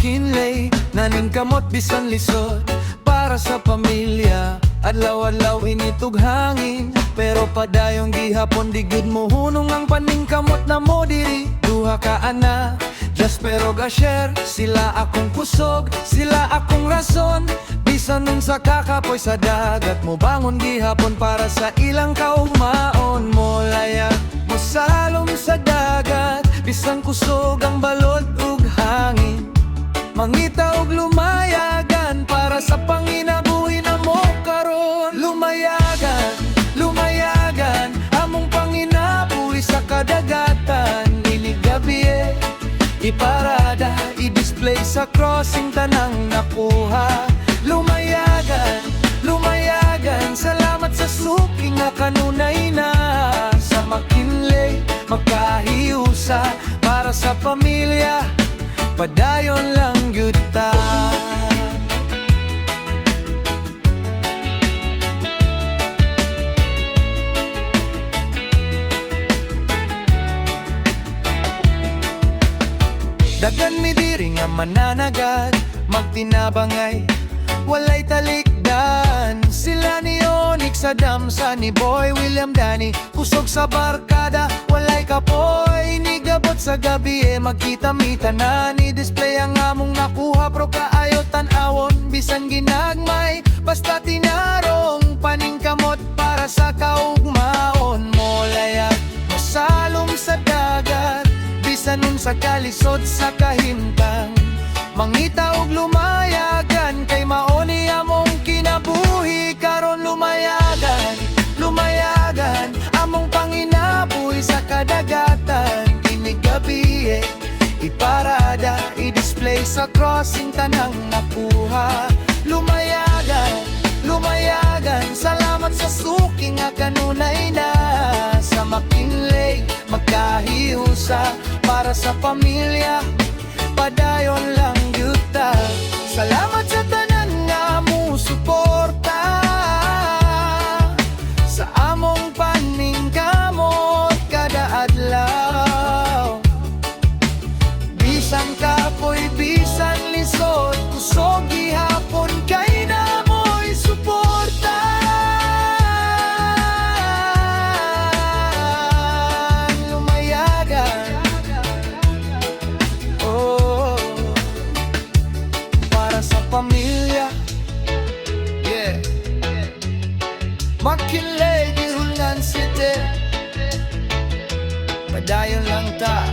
McKinley, naningkamot bisan lisod para sa pamilya. Adlaw-adlaw initog hangin, pero padayong gihapon di gud mo hunong ang paningkamot na mo diri. Duha ka ana, just pero ga-share. Sila akong kusog, sila akong rason. Bisan nun sa kakapoy sa dagat mo bangon gihapon para sa ilang kaugmaon mo. Layag mo salom sa dagat, bisan kusog ang balod ug hangin. Mangita og lumayagan para sa panginabuhi na mo karon. Lumayagan, lumayagan, among panginabuhi sa kadagatan. Inig gabi iparada, i-display sa crossing tanang nakuha. Lumayagan, lumayagan, salamat sa suki nga kanunay na. Sa McKinley, magkahiusa para sa pamilya, padayon lang yuta. Dagan mi diri nga mananagat, magtinabangay, walay talikdan. Sila ni Onyx, Adamsa, ni Boy, William, Danny, kusog sa barkada, walay kapoy. Nigabot sa gabi magkita-mita na, ni display ang among nakuha, pro kaayo tan-awon, bisan ginagmay, basta tinarong paningkamot para sa kaugmaon mo. Layag mo salom sa dagat, bisan nun sa kalisod sa kahimtang. Mangita og lumayagan, kay maoni among kinabuhi karon. Lumayagan, lumayagan, among panginabuhi sa kadagatan. Inig gabi iparada, i-display sa crossing tanang nakuha. Lumayagan, lumayagan, salamat sa suki nga kanunay na. Sa McKinley, magkahiusa para sa pamilya, padayon lang yuta. Salamat sa tanan nga mo suporta sa among paningkamot kada adlaw. Bisan kapoy, bisan lisod, kusog gihapon kay na mo'y suporta. Lumayagan, sa pamilya, yeah. McKinley, Gihulan City, padayon lang ta.